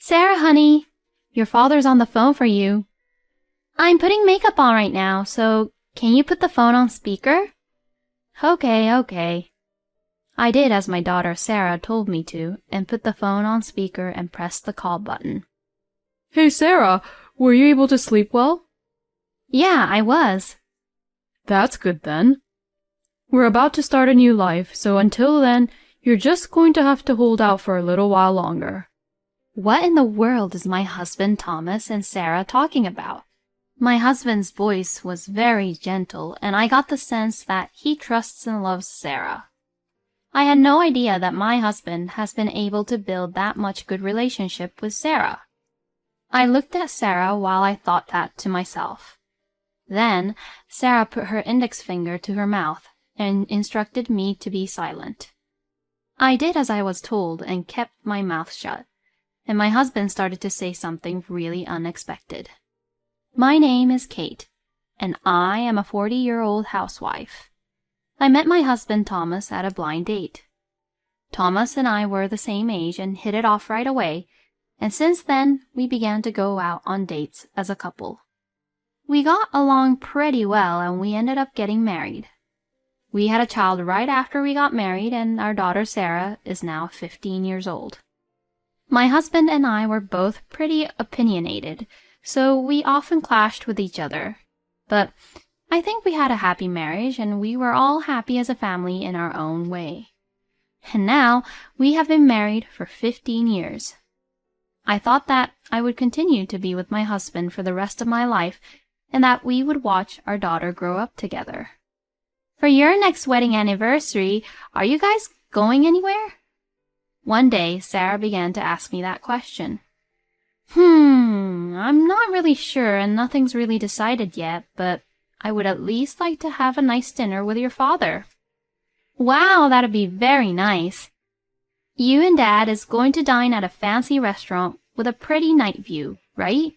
Sarah, honey, your father's on the phone for you. I'm putting makeup on right now, so can you put the phone on speaker? Okay. I did as my daughter Sarah told me to, and put the phone on speaker and pressed the call button. Hey Sarah, were you able to sleep well? Yeah, I was. That's good then. We're about to start a new life, so until then, you're just going to have to hold out for a little while longer. What in the world is my husband Thomas and Sarah talking about? My husband's voice was very gentle, and I got the sense that he trusts and loves Sarah. I had no idea that my husband has been able to build that much good relationship with Sarah. I looked at Sarah while I thought that to myself. Then Sarah put her index finger to her mouth and instructed me to be silent. I did as I was told and kept my mouth shut, and my husband started to say something really unexpected. My name is Kate, and I am a 40-year-old housewife. I met my husband Thomas at a blind date. Thomas and I were the same age and hit it off right away, and since then we began to go out on dates as a couple. We got along pretty well and we ended up getting married. We had a child right after we got married, and our daughter Sarah is now 15 years old. My husband and I were both pretty opinionated, so we often clashed with each other. But I think we had a happy marriage, and we were all happy as a family in our own way. And now we have been married for 15 years. I thought that I would continue to be with my husband for the rest of my life, and that we would watch our daughter grow up together. For your next wedding anniversary, are you guys going anywhere? One day, Sarah began to ask me that question. I'm not really sure and nothing's really decided yet, but I would at least like to have a nice dinner with your father. Wow, that'd be very nice. You and Dad is going to dine at a fancy restaurant with a pretty night view, right?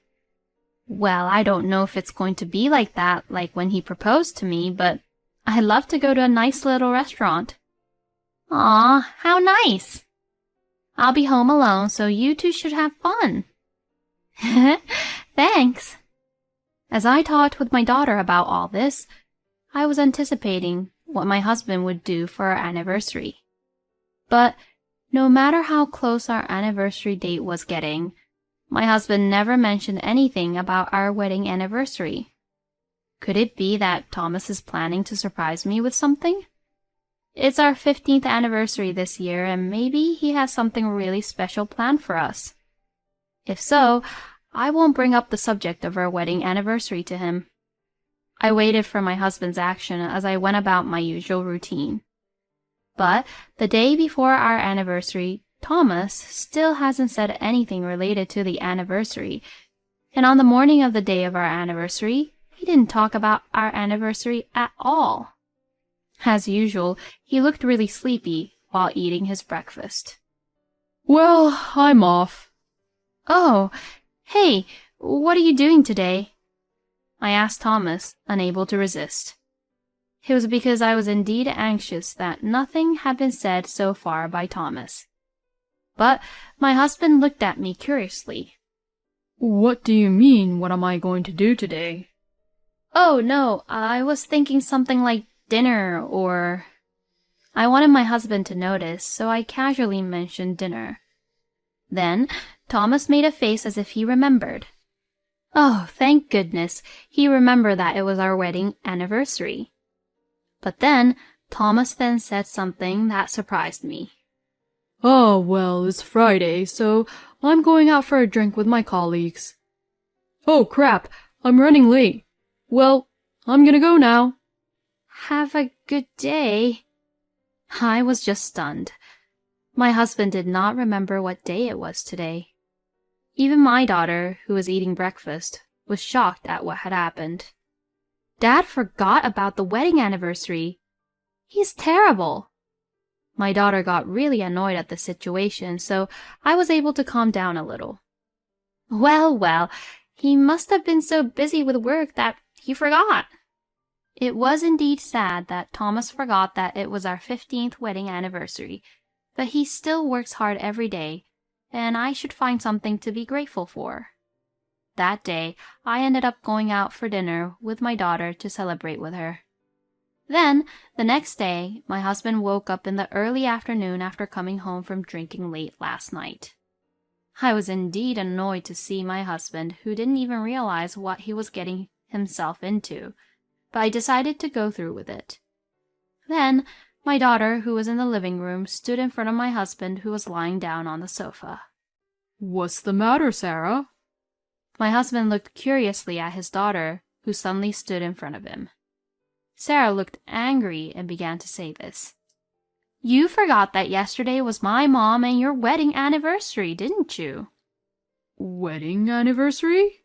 Well, I don't know if it's going to be like that, like when he proposed to me, but I'd love to go to a nice little restaurant. Aw, how nice. I'll be home alone, so you two should have fun. Thanks. As I talked with my daughter about all this, I was anticipating what my husband would do for our anniversary. But no matter how close our anniversary date was getting, my husband never mentioned anything about our wedding anniversary. Could it be that Thomas is planning to surprise me with something? It's our 15th anniversary this year, and maybe he has something really special planned for us. If so, I won't bring up the subject of our wedding anniversary to him. I waited for my husband's action as I went about my usual routine. But the day before our anniversary, Thomas still hasn't said anything related to the anniversary, and on the morning of the day of our anniversary, he didn't talk about our anniversary at all. As usual, he looked really sleepy while eating his breakfast. Well, I'm off. Oh, hey, what are you doing today? I asked Thomas, unable to resist. It was because I was indeed anxious that nothing had been said so far by Thomas. But my husband looked at me curiously. What do you mean, what am I going to do today? Oh, no, I was thinking something like dinner or... I wanted my husband to notice, so I casually mentioned dinner. Then Thomas made a face as if he remembered. Oh, thank goodness, he remembered that it was our wedding anniversary. But then Thomas said something that surprised me. Oh, well, it's Friday, so I'm going out for a drink with my colleagues. Oh, crap, I'm running late. Well, I'm gonna go now. Have a good day. I was just stunned. My husband did not remember what day it was today. Even my daughter, who was eating breakfast, was shocked at what had happened. Dad forgot about the wedding anniversary. He's terrible. My daughter got really annoyed at the situation, so I was able to calm down a little. Well, he must have been so busy with work that he forgot. It was indeed sad that Thomas forgot that it was our 15th wedding anniversary, but he still works hard every day, and I should find something to be grateful for. That day, I ended up going out for dinner with my daughter to celebrate with her. Then, the next day, my husband woke up in the early afternoon after coming home from drinking late last night. I was indeed annoyed to see my husband, who didn't even realize what he was getting himself into, but I decided to go through with it. Then, my daughter, who was in the living room, stood in front of my husband, who was lying down on the sofa. "What's the matter, Sarah?" My husband looked curiously at his daughter, who suddenly stood in front of him. Sarah looked angry and began to say this. "You forgot that yesterday was my mom and your wedding anniversary, didn't you?" "Wedding anniversary?"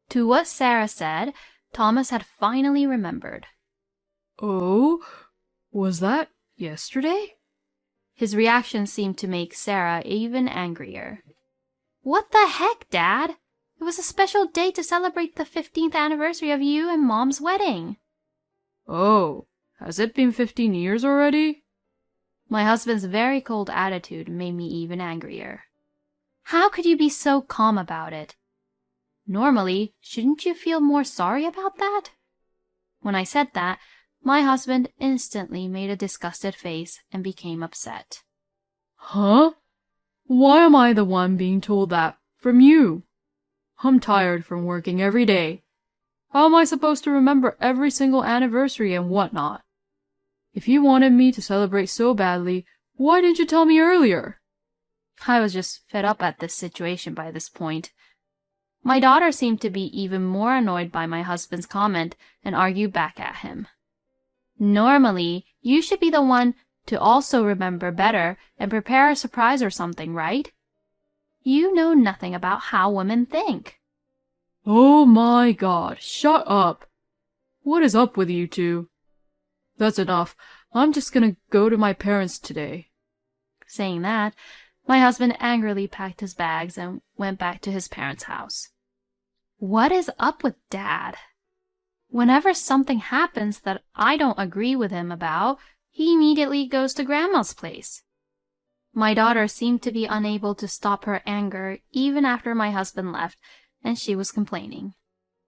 To what Sarah said, Thomas had finally remembered. "Oh, was that yesterday?" His reaction seemed to make Sarah even angrier. "What the heck, Dad? It was a special day to celebrate the 15th anniversary of you and Mom's wedding." "Oh, has it been 15 years already?" My husband's very cold attitude made me even angrier. How could you be so calm about it? Normally, shouldn't you feel more sorry about that? When I said that, my husband instantly made a disgusted face and became upset. "Huh? Why am I the one being told that from you? I'm tired from working every day. How am I supposed to remember every single anniversary and whatnot? If you wanted me to celebrate so badly, why didn't you tell me earlier?" I was just fed up at this situation by this point. My daughter seemed to be even more annoyed by my husband's comment and argued back at him. Normally, you should be the one to also remember better and prepare a surprise or something, right? You know nothing about how women think. Oh my God, shut up. What is up with you two? That's enough. I'm just gonna go to my parents today. Saying that, my husband angrily packed his bags and went back to his parents' house. What is up with Dad? Whenever something happens that I don't agree with him about, he immediately goes to Grandma's place. My daughter seemed to be unable to stop her anger even after my husband left, and she was complaining.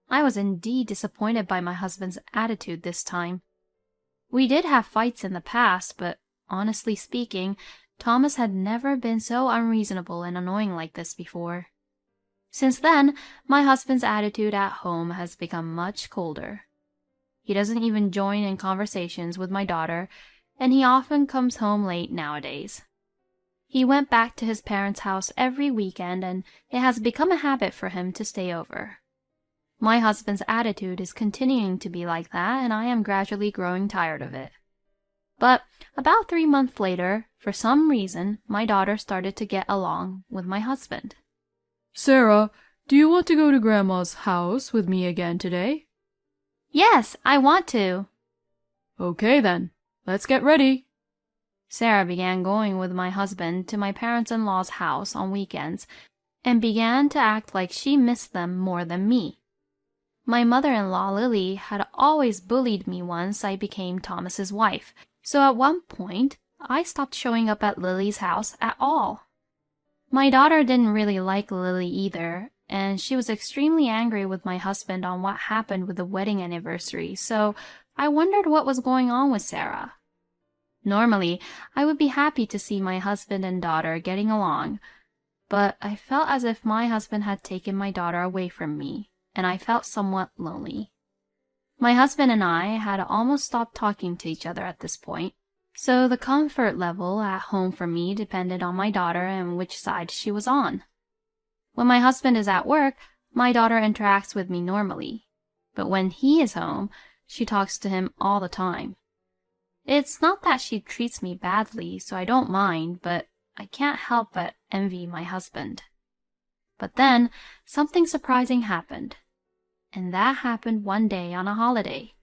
I was indeed disappointed by my husband's attitude this time. We did have fights in the past, but honestly speaking, Thomas had never been so unreasonable and annoying like this before. Since then, my husband's attitude at home has become much colder. He doesn't even join in conversations with my daughter, and he often comes home late nowadays. He went back to his parents' house every weekend, and it has become a habit for him to stay over. My husband's attitude is continuing to be like that, and I am gradually growing tired of it. But about 3 months later, for some reason, my daughter started to get along with my husband. "Sarah, do you want to go to Grandma's house with me again today?" "Yes, I want to." "Okay then, let's get ready." Sarah began going with my husband to my parents-in-law's house on weekends and began to act like she missed them more than me. My mother-in-law, Lily, had always bullied me once I became Thomas's wife, so at one point, I stopped showing up at Lily's house at all. My daughter didn't really like Lily either, and she was extremely angry with my husband on what happened with the wedding anniversary, so I wondered what was going on with Sarah. Normally, I would be happy to see my husband and daughter getting along, but I felt as if my husband had taken my daughter away from me, and I felt somewhat lonely. My husband and I had almost stopped talking to each other at this point, so the comfort level at home for me depended on my daughter and which side she was on. When my husband is at work, my daughter interacts with me normally, but when he is home, she talks to him all the time. It's not that she treats me badly, so I don't mind, but I can't help but envy my husband. But then, something surprising happened, and that happened one day on a holiday.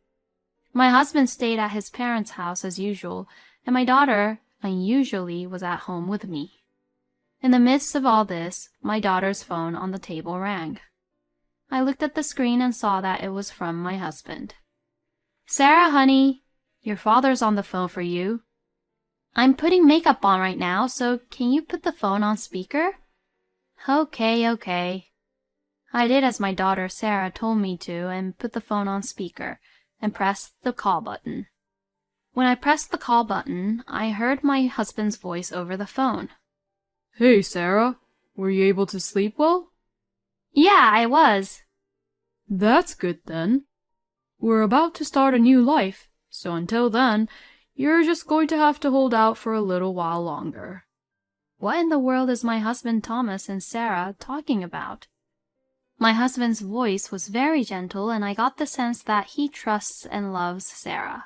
My husband stayed at his parents' house as usual, and my daughter, unusually, was at home with me. In the midst of all this, my daughter's phone on the table rang. I looked at the screen and saw that it was from my husband. "Sarah, honey, your father's on the phone for you." "I'm putting makeup on right now, so can you put the phone on speaker?" Okay. I did as my daughter Sarah told me to and put the phone on speaker and pressed the call button. When I pressed the call button, I heard my husband's voice over the phone. Hey, Sarah. Were you able to sleep well? Yeah, I was. That's good then. We're about to start a new life, so until then, you're just going to have to hold out for a little while longer. What in the world is my husband Thomas and Sarah talking about? My husband's voice was very gentle, and I got the sense that he trusts and loves Sarah.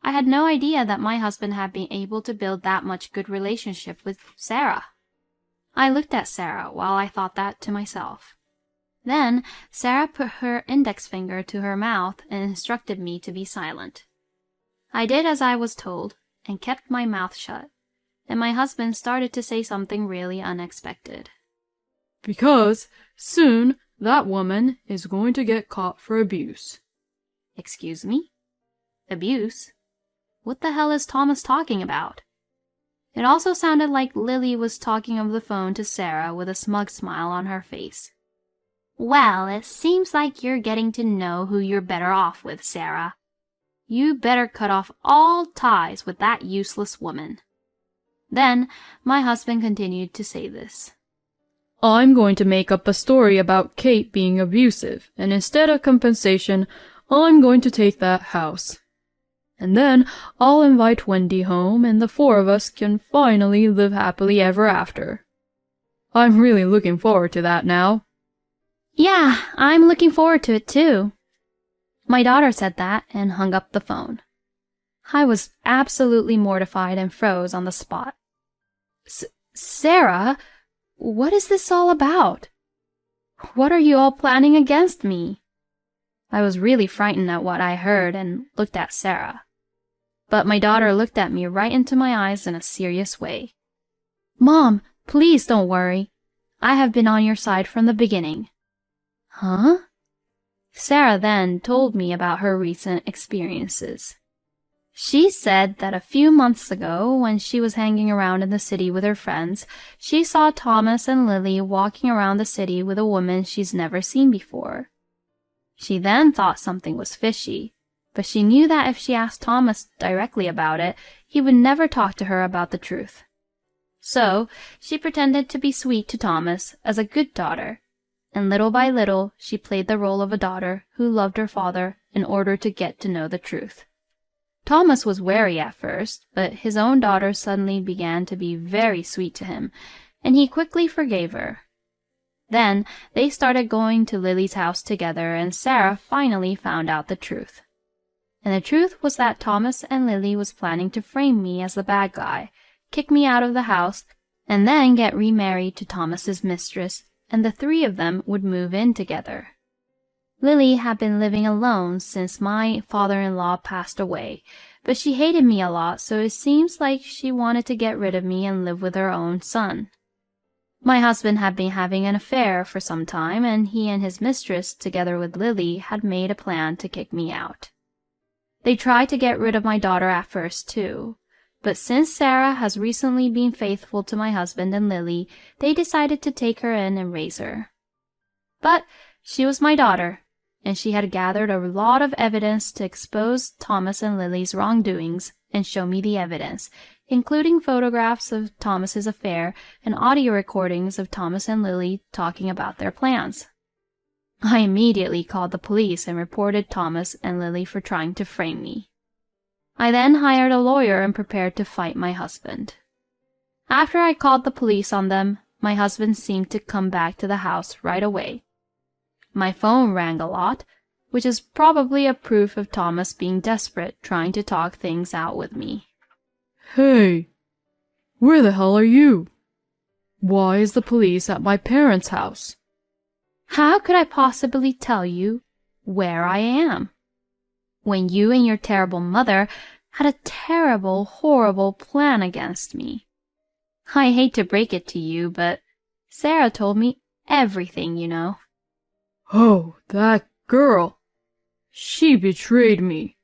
I had no idea that my husband had been able to build that much good relationship with Sarah. I looked at Sarah while I thought that to myself. Then Sarah put her index finger to her mouth and instructed me to be silent. I did as I was told and kept my mouth shut, and my husband started to say something really unexpected. Because soon that woman is going to get caught for abuse. Excuse me? Abuse? What the hell is Thomas talking about? It also sounded like Lily was talking over the phone to Sarah with a smug smile on her face. Well, it seems like you're getting to know who you're better off with, Sarah. You better cut off all ties with that useless woman. Then my husband continued to say this. I'm going to make up a story about Kate being abusive, and instead of compensation, I'm going to take that house. And then I'll invite Wendy home, and the four of us can finally live happily ever after. I'm really looking forward to that now. Yeah, I'm looking forward to it too. My daughter said that and hung up the phone. I was absolutely mortified and froze on the spot. Sarah, what is this all about? What are you all planning against me? I was really frightened at what I heard and looked at Sarah. But my daughter looked at me right into my eyes in a serious way. Mom, please don't worry. I have been on your side from the beginning. Huh? Sarah then told me about her recent experiences. She said that a few months ago, when she was hanging around in the city with her friends, she saw Thomas and Lily walking around the city with a woman she's never seen before. She then thought something was fishy, but she knew that if she asked Thomas directly about it, he would never talk to her about the truth. So she pretended to be sweet to Thomas as a good daughter, and little by little she played the role of a daughter who loved her father in order to get to know the truth. Thomas was wary at first, but his own daughter suddenly began to be very sweet to him, and he quickly forgave her. Then they started going to Lily's house together, and Sarah finally found out the truth. And the truth was that Thomas and Lily was planning to frame me as the bad guy, kick me out of the house, and then get remarried to Thomas's mistress, and the three of them would move in together. Lily had been living alone since my father-in-law passed away, but she hated me a lot, so it seems like she wanted to get rid of me and live with her own son. My husband had been having an affair for some time, and he and his mistress, together with Lily, had made a plan to kick me out. They tried to get rid of my daughter at first, too, but since Sarah has recently been faithful to my husband and Lily, they decided to take her in and raise her. But she was my daughter, and she had gathered a lot of evidence to expose Thomas and Lily's wrongdoings and show me the evidence, including photographs of Thomas's affair and audio recordings of Thomas and Lily talking about their plans. I immediately called the police and reported Thomas and Lily for trying to frame me. I then hired a lawyer and prepared to fight my husband. After I called the police on them, my husband seemed to come back to the house right away. My phone rang a lot, which is probably a proof of Thomas being desperate, trying to talk things out with me. Hey, where the hell are you? Why is the police at my parents' house? How could I possibly tell you where I am, when you and your terrible mother had a terrible, horrible plan against me? I hate to break it to you, but Sarah told me everything, you know. Oh, that girl. She betrayed me.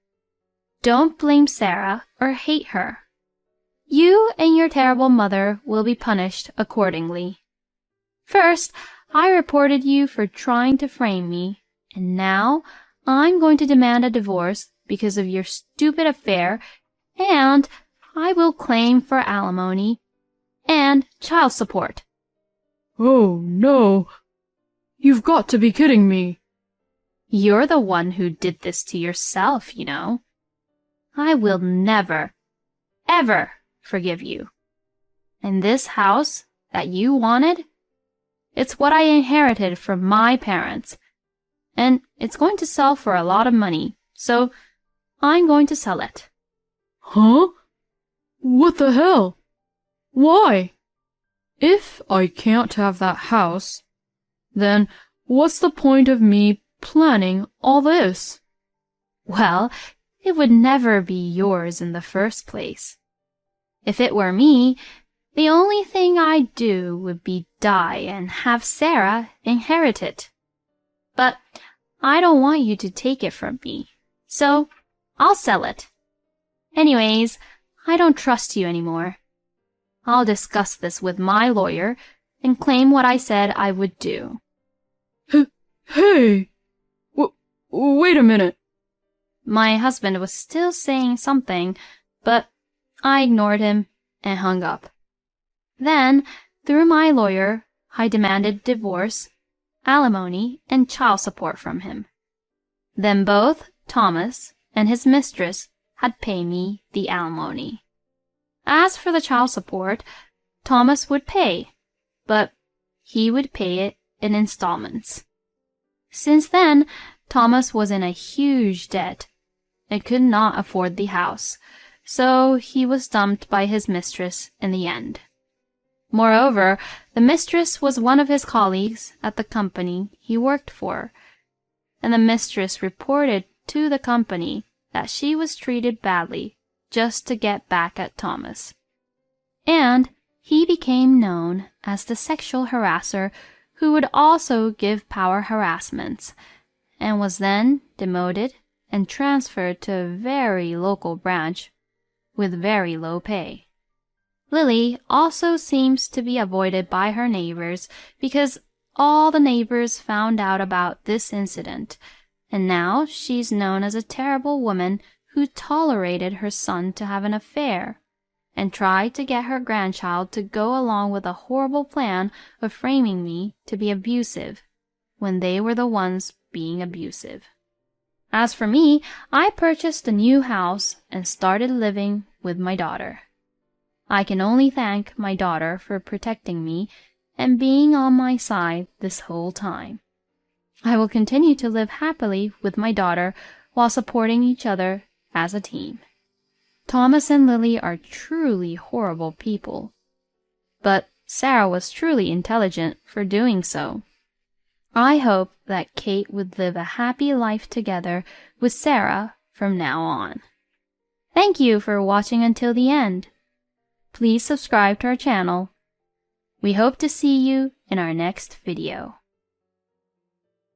Don't blame Sarah or hate her. You and your terrible mother will be punished accordingly. First, I reported you for trying to frame me, and now I'm going to demand a divorce because of your stupid affair, and I will claim for alimony and child support. Oh, no. You've got to be kidding me. You're the one who did this to yourself, you know. I will never, ever forgive you. And this house that you wanted, it's what I inherited from my parents, and it's going to sell for a lot of money, so I'm going to sell it. Huh? What the hell? Why? If I can't have that house, then what's the point of me planning all this? Well, it would never be yours in the first place. If it were me, the only thing I'd do would be die and have Sarah inherit it. But I don't want you to take it from me, so I'll sell it. Anyways, I don't trust you anymore. I'll discuss this with my lawyer and claim what I said I would do. Hey! Wait a minute. My husband was still saying something, but I ignored him and hung up. Then, through my lawyer, I demanded divorce, alimony, and child support from him. Then both Thomas and his mistress had paid me the alimony. As for the child support, Thomas would pay, but he would pay it in installments. Since then, Thomas was in a huge debt and could not afford the house, so he was dumped by his mistress in the end. Moreover, the mistress was one of his colleagues at the company he worked for, and the mistress reported to the company that she was treated badly just to get back at Thomas. And he became known as the sexual harasser who would also give power harassments, and was then demoted and transferred to a very local branch with very low pay. Lily also seems to be avoided by her neighbors because all the neighbors found out about this incident, and now she's known as a terrible woman who tolerated her son to have an affair and tried to get her grandchild to go along with a horrible plan of framing me to be abusive when they were the ones being abusive. As for me, I purchased a new house and started living with my daughter. I can only thank my daughter for protecting me and being on my side this whole time. I will continue to live happily with my daughter while supporting each other as a team. Thomas and Lily are truly horrible people, but Sarah was truly intelligent for doing so. I hope that Kate would live a happy life together with Sarah from now on. Thank you for watching until the end. Please subscribe to our channel. We hope to see you in our next video.